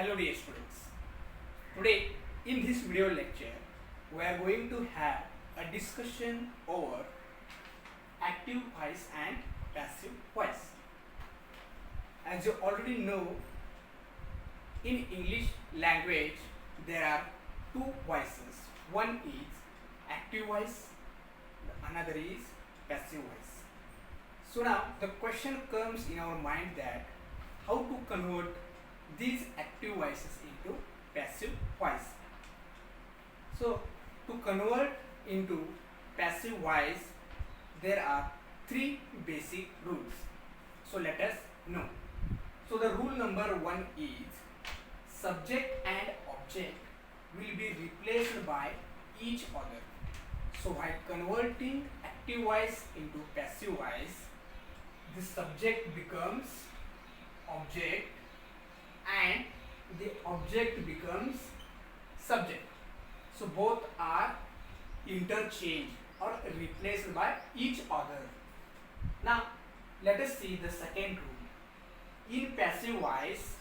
Hello dear students. Today in this video lecture we are going to have a discussion over active voice and passive voice. As you already know, in English language there are two voices. One is active voice, another is passive voice. So now the question comes in our mind that how to convert these active voices into passive voice. So to convert into passive voice there are three basic rules. So let us know. So the rule number one is subject and object will be replaced by each other. So while converting active voice into passive voice, the subject becomes object and the object becomes subject. So both are interchanged or replaced by each other. Now let us see the second rule. In passive voice,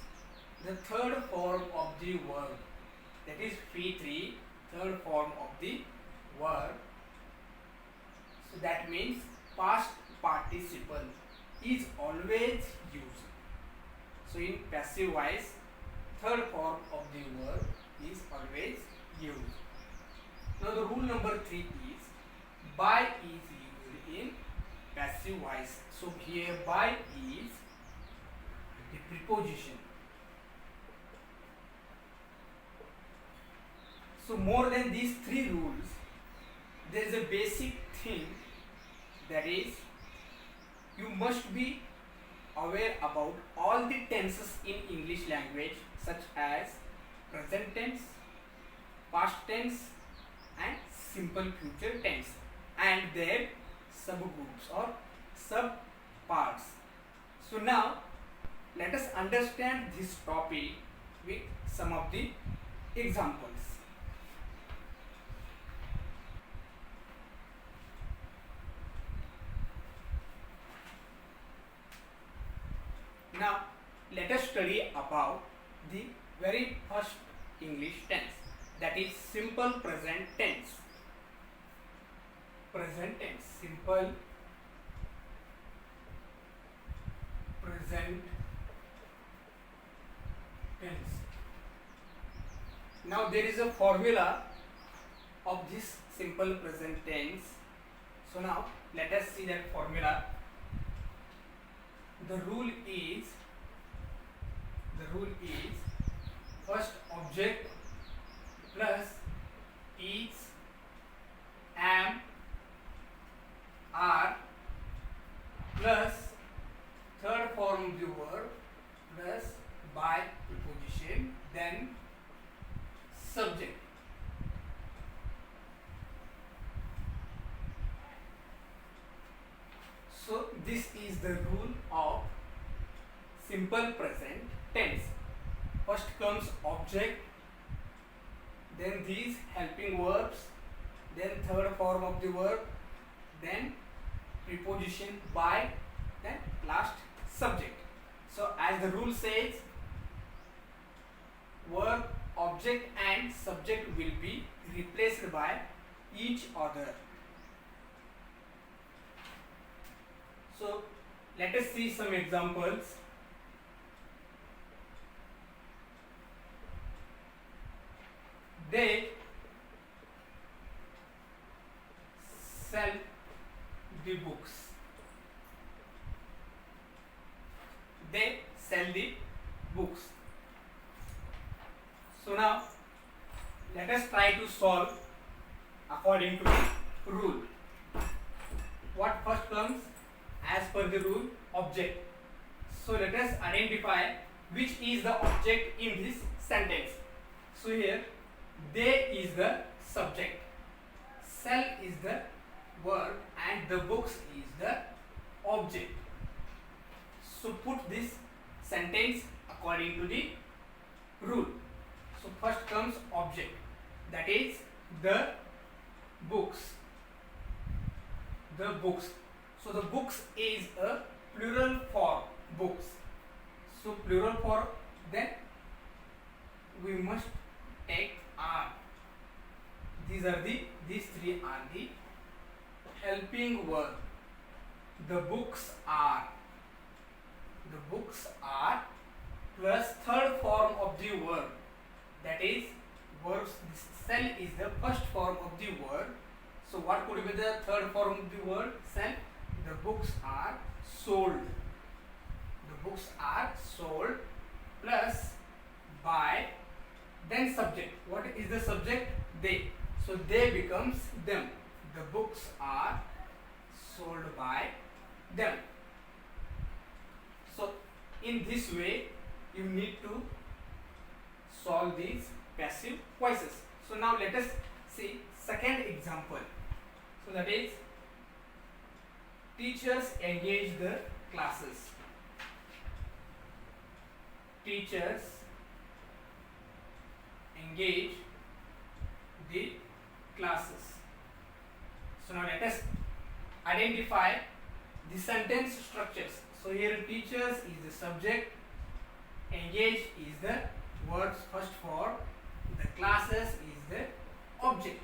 the third form of the verb, that is P3, third form of the verb, so that means past participle is always used. So in passive voice, third form of the verb is always used. Now the rule number 3 is by is used in passive voice. So here by is the preposition. So more than these three rules, there is a basic thing, that is you must be aware about all the tenses in English language, such as present tense, past tense and simple future tense, and their subgroups or subparts. So now let us understand this topic with some of the examples. Now let us study about the very first English tense, that is simple present tense. Present tense, simple present tense. Now there is a formula of this simple present tense. So now let us see that formula. The rule is first object plus is, am, are plus third form of the verb plus by preposition, then subject. So this is the rule of simple present tense. First comes object, then these helping verbs, then third form of the verb, then preposition by, then last subject. So as the rule says, verb, object and subject will be replaced by each other. So let us see some examples. They sell the books. They sell the books. So now let us try to solve according to the rule. What first comes? As per the rule, object. So let us identify which is the object in this sentence. So here they is the subject, sell is the verb and the books is the object. So put this sentence according to the rule. So first comes object, that is the books. The books. So the books is a plural for books. So plural for, then the books are. The books are plus third form of the verb, that is verbs. This sell is the first form of the word. So what could be the third form of the word? Sell. The books are sold. The books are sold plus by, then subject. What is the subject? They. So they becomes them. The books are sold by them. So in this way you need to solve these passive voices. So now let us see second example. So that is, teachers engage the classes. Teachers engage the classes. So now let us identify the sentence structures. So here teachers is the subject, engage is the word's first form, the classes is the object.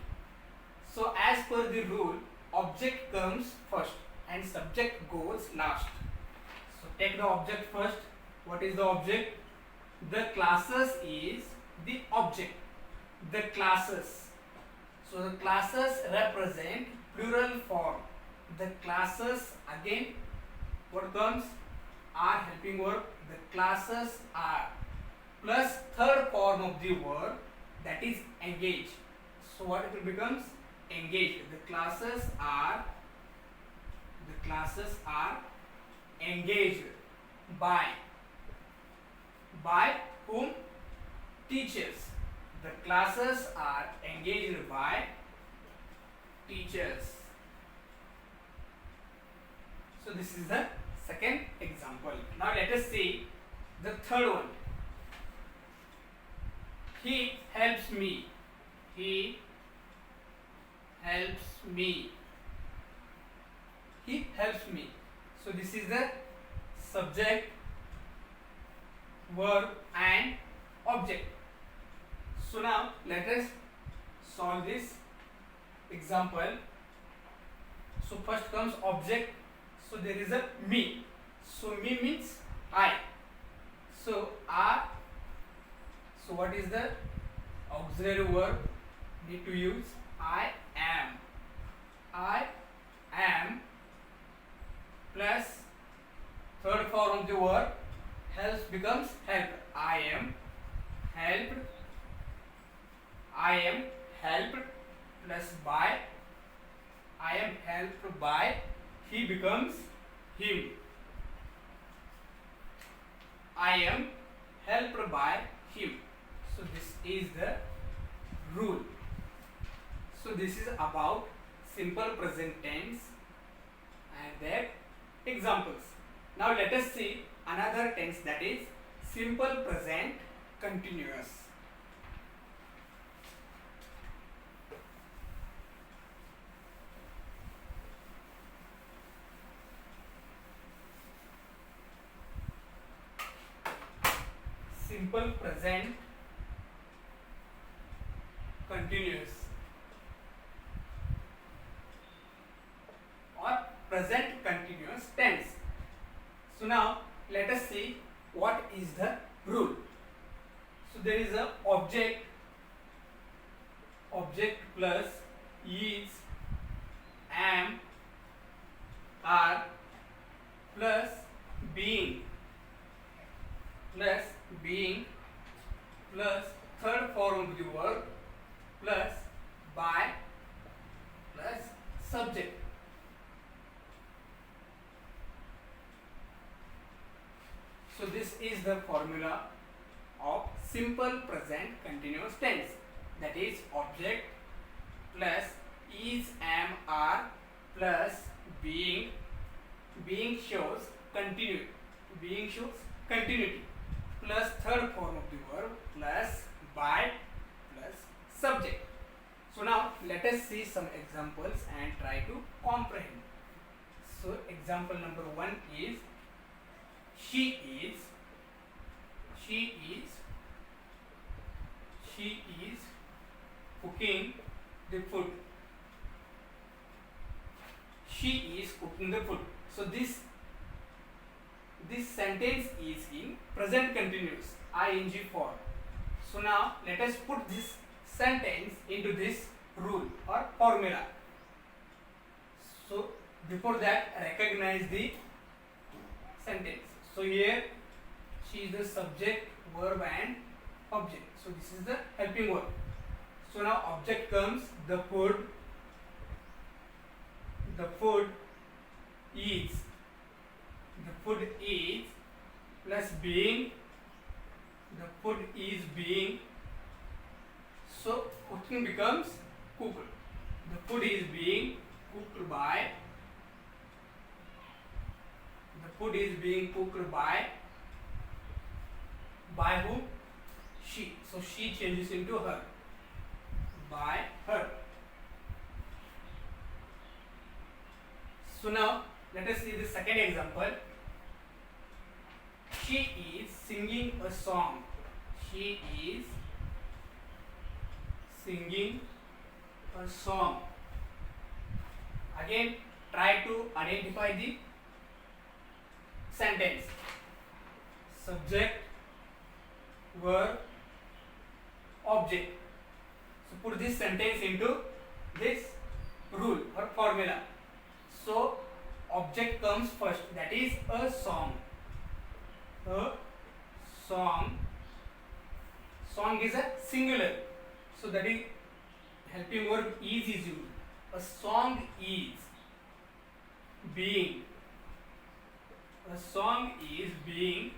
So as per the rule, object comes first and subject goes last. So take the object first. What is the object? The classes is the object. The classes. So the classes represent plural form. The classes, again what comes? Are helping verb. The classes are plus third form of the verb, that is engage. So what it becomes? Engaged. The classes are engaged by whom? Teachers. The classes are engaged by teachers. So this is the second example. Now let us see the third one. He helps me. He helps me. He helps me. So this is the subject, verb and object. So now let us solve this example. So first comes object. So there is a me. So me means I. So are. So what is the auxiliary verb need to use? I am. I am plus third form of the verb, helps becomes help. I am helped. I am helped plus by. I am helped by. He becomes him. I am helped by him. So this is the rule. So this is about simple present tense and their examples. Now let us see another tense, that is simple present continuous. Simple present continuous or present continuous tense. So now let us see what is the rule. So there is a object plus is, am, are plus being plus third form of the verb plus by plus subject. So this is the formula of simple present continuous tense, that is object plus is, am, are plus being shows continuity, plus third form of the verb plus by plus subject. So now let us see some examples and try to comprehend. So example number 1 is she is cooking the food. She is cooking the food. So this sentence is in present continuous ing form. So now let us put this sentence into this rule or formula. So before that, recognize the sentence. So here she is the subject, verb and object. So this is the helping verb. So now object comes the food is, the food is plus being, the food is being, so cooking becomes cooked. The food is being cooked by, the food is being cooked by who? She. So she changes into her, by her. So now let us see the second example. She is singing a song. She is singing a song. Again, try to identify the sentence. Subject, verb, object. So put this sentence into this rule or formula. So object comes first, that is a song. A song. Song is a singular. So that is helping verb is used. A song is being. A song is being.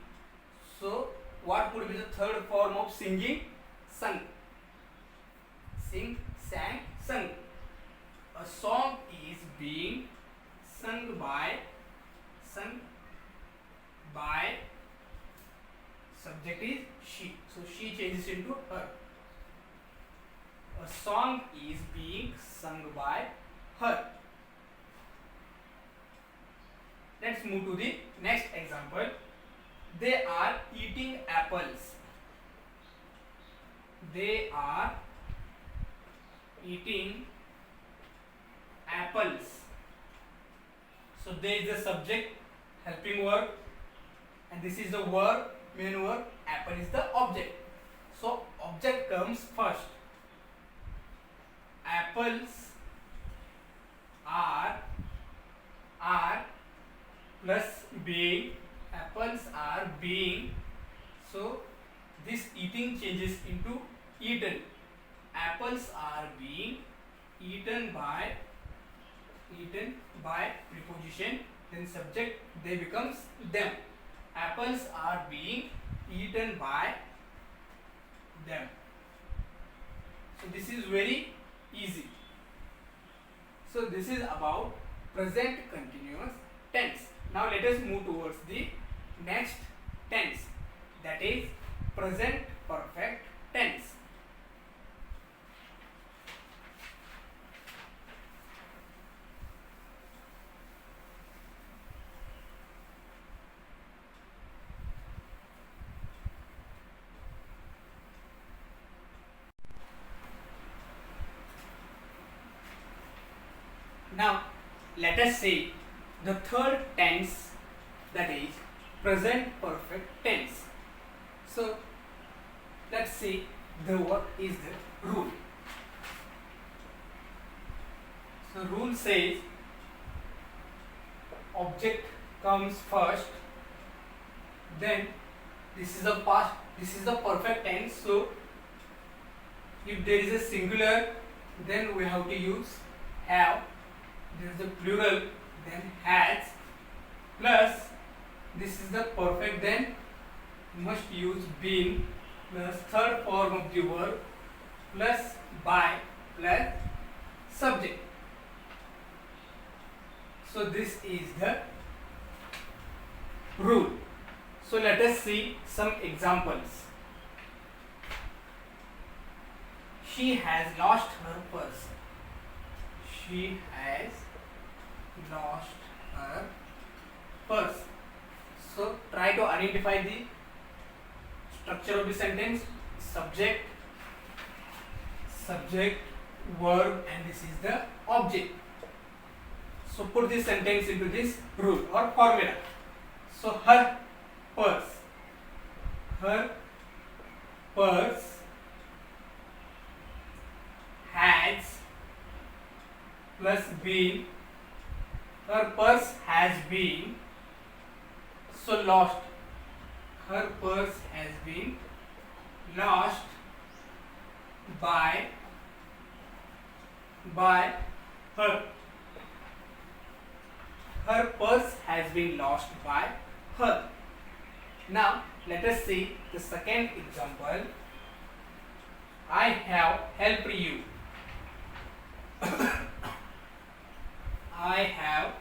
So what would be the third form of singing? Sung. Sing, sang, sung. A song is being sung by, subject is she. So she changes into her. A song is being sung by her. Let's move to the next example. They are eating apples. They are eating apples. So there is the subject, helping verb, and this is the verb, main verb. Apple is the object. So object comes first. Apples are plus being. Apples are being. So this eating changes into eaten. Apples are being eaten by preposition, then subject, they becomes them. Apples are being eaten by them. So this is very easy. So this is about present continuous tense. Now let us move towards the next tense, that is present perfect tense. Now let us see the third tense, that is present perfect tense. So let's see what is the rule. So rule says object comes first, then this is the past, this is the perfect tense. So if there is a singular, then we have to use have. There is a plural, then has, plus this is the perfect, then must use been, plus third form of the verb, plus by, plus subject. So this is the rule. So let us see some examples. She has lost her purse. She has lost her purse. So try to identify the structure of the sentence. Subject, verb, and this is the object. So put this sentence into this rule or formula. So her purse has plus been, her purse has been so lost. Her purse has been lost by her. Her purse has been lost by her. Now let us see the second example. I have helped you. I have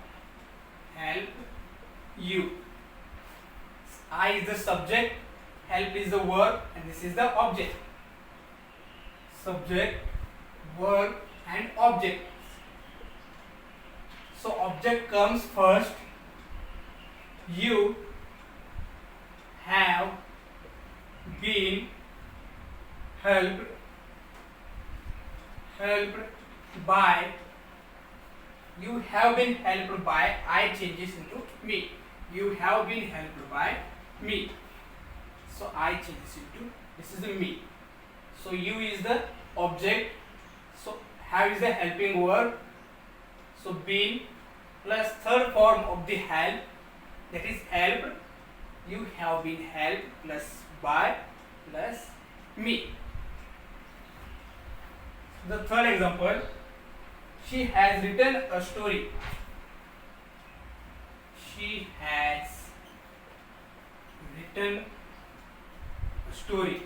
helped you. I is the subject, help is the verb, and this is the object. Subject, verb, and object. So object comes first. You have been helped by. You have been helped by. I changes into me. You have been helped by me. So I changes into, this is the me. So you is the object. So have is the helping verb. So been plus third form of the help, that is helped. You have been helped plus by plus me. The third example, she has written a story. She has written a story.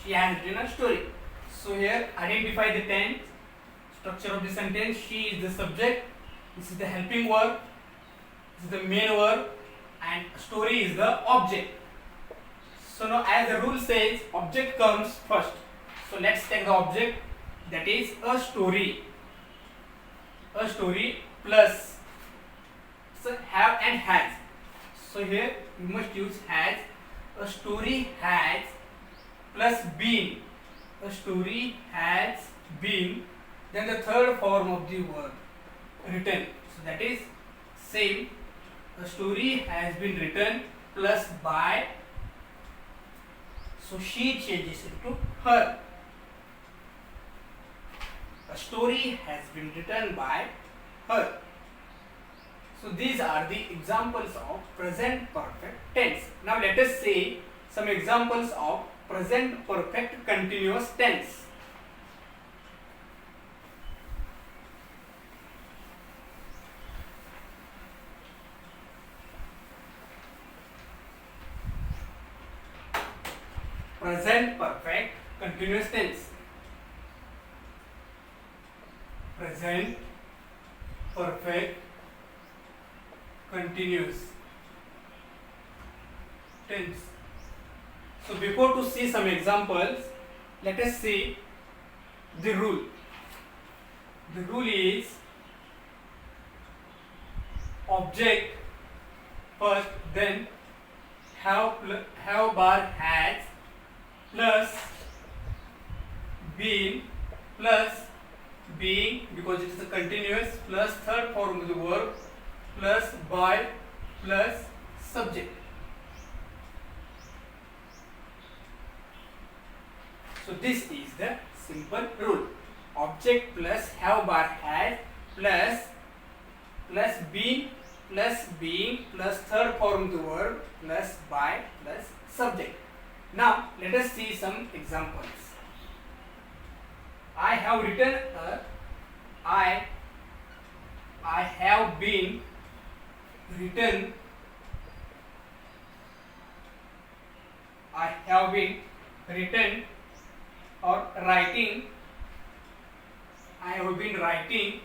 She has written a story. So here identify the tense, structure of the sentence. She is the subject, this is the helping verb, this is the main verb, and story is the object. So now as the rule says, object comes first. So let's take the object, that is a story. A story plus, so have and has. So here you must use has. A story has plus been. A story has been. Then the third form of the verb, written. So that is same. A story has been written plus by. So she changes into her. A story has been written by her. So these are the examples of present perfect tense. Now let us see some examples of present perfect continuous tense. Present perfect continuous tense. Present perfect continuous tense. So before to see some examples, let us see the rule. The rule is object first, then have bar has plus been plus being, because it is a continuous, plus third form of the verb, plus by plus subject. So this is the simple rule. Object plus have bar has plus been plus being plus third form of the verb plus by plus subject. Now let us see some examples. I have written I have been written. I have been written or writing. I have been writing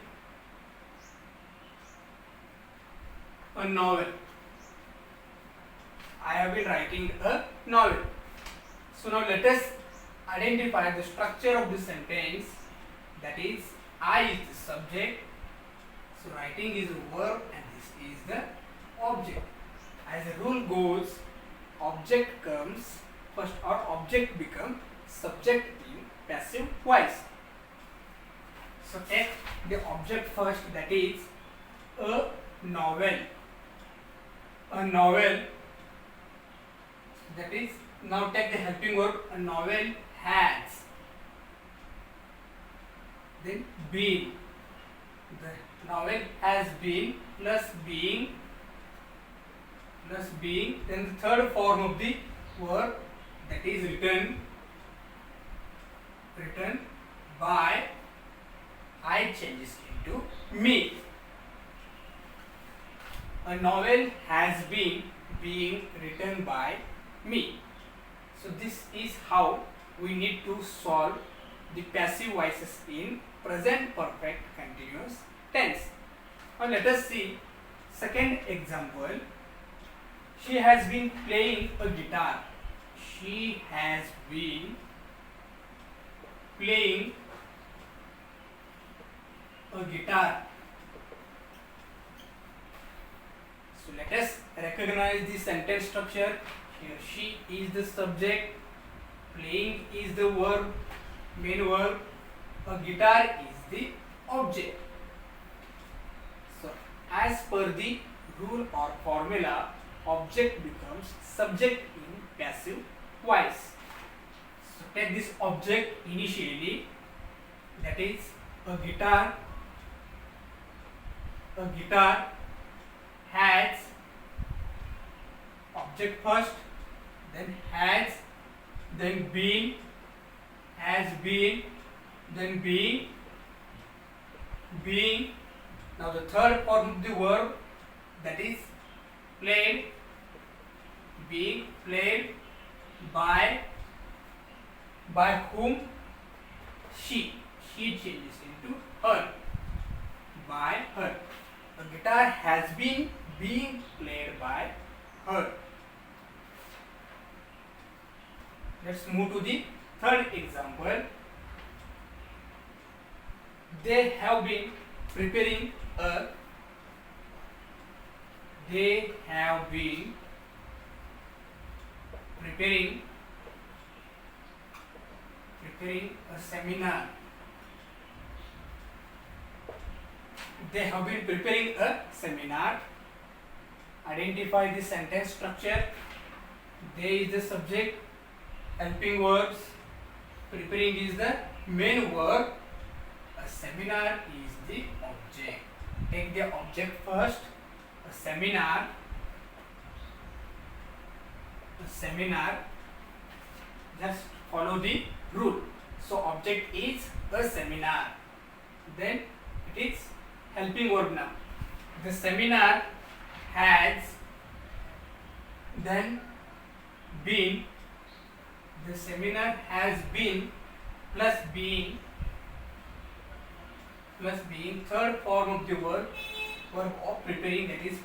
a novel. I have been writing a novel. So now let us identify the structure of the sentence, that is I is the subject, so writing is the verb and this is the object. As the rule goes, object comes first or object becomes subject in passive voice. So take the object object first, that is a novel. A novel, that is, now take the helping verb, a novel has, then been, the novel has been plus being, then the third form of the verb, that is written by, I changes into me. A novel has been being written by me. So this is how we need to solve the passive voices in present perfect continuous tense. Now let us see second example. She has been playing a guitar. She has been playing a guitar. So let us recognize the sentence structure. Here she is the subject, playing is the verb, main verb, a guitar is the object. So as per the rule or formula, object becomes subject in passive voice. So take this object initially, that is a guitar. A guitar has, object first, then has, then been, has been, then being. Now the third form of the verb, that is played, being played by whom? She changes into her, by her. The guitar has been being played by her. Let's move to the third example. They have been preparing a seminar. They have been preparing a seminar. Identify the sentence structure. They is the subject, helping verbs, preparing is the main verb, a seminar is the object. Take the object first, a seminar, just follow the rule. So object is a seminar, then it is helping verb now. The seminar has, then been, the seminar has been plus being, third form of the verb of preparing, that is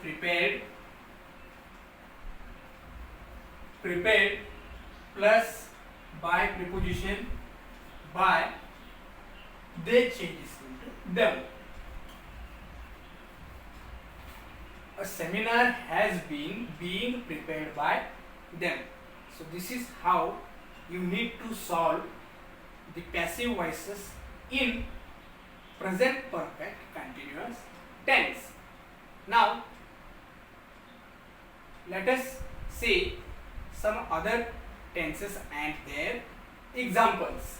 prepared plus by preposition by, they changes into them. A seminar has been being prepared by them. So this is how you need to solve the passive voices in present perfect continuous tense. Now let us see some other tenses and their examples.